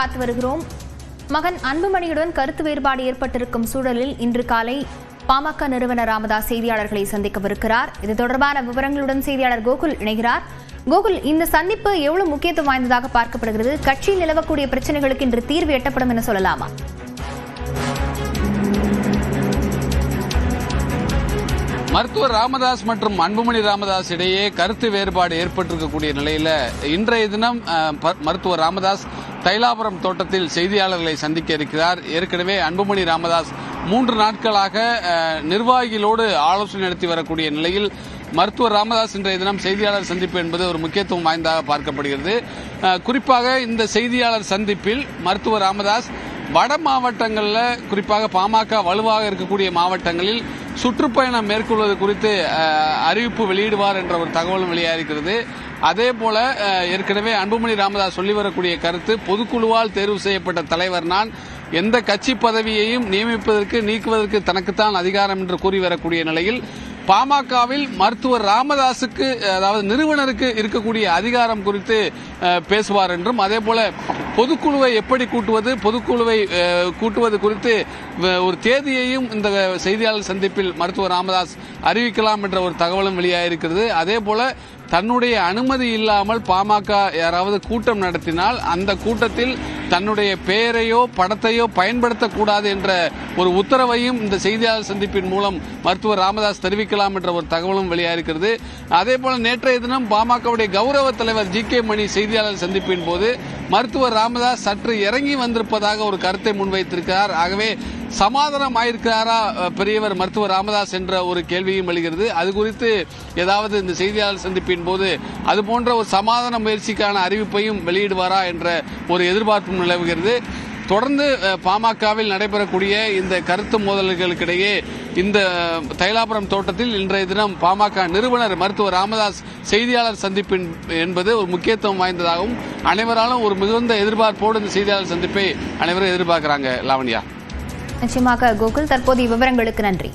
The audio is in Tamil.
பார்த்து வருகிறோம். மகன் அன்புமணியுடன் கருத்து வேறுபாடு ஏற்பட்டிருக்கும் சூழலில் இன்று காலை பாமக நிறுவனர் ராமதாஸ் செய்தியாளர்களை சந்திக்கவிருக்கிறார். இது தொடர்பான விவரங்களுடன் செய்தியாளர் கோகுல் இணைகிறார். கோகுல், இந்த சந்திப்பு எவ்வளவு முக்கியத்துவம் வாய்ந்ததாக பார்க்கப்படுகிறது? கட்சியில் நிலவக்கூடிய பிரச்சனைகளுக்கு இன்று தீர்வு எட்டப்படும் என சொல்லலாமா? மருத்துவர் ராமதாஸ் மற்றும் அன்புமணி ராமதாஸ் இடையே கருத்து வேறுபாடு ஏற்பட்டிருக்கக்கூடிய நிலையில இன்றைய தினம் மருத்துவர் ராமதாஸ் தைலாபுரம் தோட்டத்தில் செய்தியாளர்களை சந்திக்க இருக்கிறார். ஏற்கனவே அன்புமணி ராமதாஸ் 3 நாட்களாக நிர்வாகிகளோடு ஆலோசனை நடத்தி வரக்கூடிய நிலையில் மருத்துவர் ராமதாஸ் இன்றைய தினம் செய்தியாளர் சந்திப்பு என்பது ஒரு முக்கியத்துவம் வாய்ந்ததாக பார்க்கப்படுகிறது. குறிப்பாக இந்த செய்தியாளர் சந்திப்பில் மருத்துவர் ராமதாஸ் வட மாவட்டங்களில், குறிப்பாக பாமக வலுவாக இருக்கக்கூடிய மாவட்டங்களில் சுற்றுப்பயணம் மேற்கொள்வது குறித்து அறிவிப்பு வெளியிடுவார் என்ற ஒரு தகவலும் வெளியாகிறது. அதே போல ஏற்கனவே அன்புமணி ராமதாஸ் சொல்லி வரக்கூடிய கருத்து, பொதுக்குழுவால் தேர்வு செய்யப்பட்ட தலைவர் நான், எந்த கட்சி பதவியையும் நியமிப்பதற்கு நீக்குவதற்கு தனக்குத்தான் அதிகாரம் என்று கூறி வரக்கூடிய நிலையில் பாமகவில் மருத்துவர் ராமதாசுக்கு, அதாவது நிறுவனருக்கு இருக்கக்கூடிய அதிகாரம் குறித்து பேசுவார் என்றும், அதே போல பொதுக்குழுவை எப்படி கூட்டுவது, பொதுக்குழுவை கூட்டுவது குறித்து ஒரு தேதியையும் இந்த செய்தியாளர் சந்திப்பில் மருத்துவர் ராமதாஸ் அறிவிக்கலாம் என்ற ஒரு தகவலும் வெளியாகிருக்கிறது. அதே போல தன்னுடைய அனுமதி இல்லாமல் பாமக யாராவது கூட்டம் நடத்தினால் அந்த கூட்டத்தில் தன்னுடைய பெயரையோ படத்தையோ பயன்படுத்தக்கூடாது என்ற ஒரு உத்தரவையும் இந்த செய்தியாளர் சந்திப்பின் மூலம் மருத்துவர் ராமதாஸ் தெரிவிக்கலாம் என்ற ஒரு தகவலும் வெளியாகிறது. அதே போல நேற்றைய தினம் பாமகவுடைய கௌரவ தலைவர் ஜி.கே. மணி செய்தியாளர் சந்திப்பின் போது மருத்துவர் ராமதாஸ் சற்று இறங்கி வந்திருப்பதாக ஒரு கருத்தை முன்வைத்திருக்கிறார். ஆகவே சமாதானம் ஆயிருக்கிறாரா பெரியவர் மருத்துவர் ராமதாஸ் என்ற ஒரு கேள்வியும் எழுகிறது. அது குறித்து ஏதாவது இந்த செய்தியாளர் சந்திப்பின் போது அது போன்ற ஒரு சமாதான முயற்சிக்கான அறிவிப்பையும் வெளியிடுவாரா என்ற ஒரு எதிர்பார்ப்பும் நிலவுகிறது. தொடர்ந்து பாமகவில் நடைபெறக்கூடிய இந்த கருத்து மோதல்களுக்கிடையே இந்த தைலாபுரம் தோட்டத்தில் இன்றைய தினம் பாமக நிறுவனர் மருத்துவர் ராமதாஸ் செய்தியாளர் சந்திப்பின் என்பது ஒரு முக்கியத்துவம் வாய்ந்ததாகவும் அனைவராலும் ஒரு மிகுந்த எதிர்பார்ப்போடு இந்த செய்தியாளர் சந்திப்பை அனைவரும் எதிர்பார்க்கிறாங்க. லாவண்யா. நிச்சயமாக கோகுல், தற்போதைய விவரங்களுக்கு நன்றி.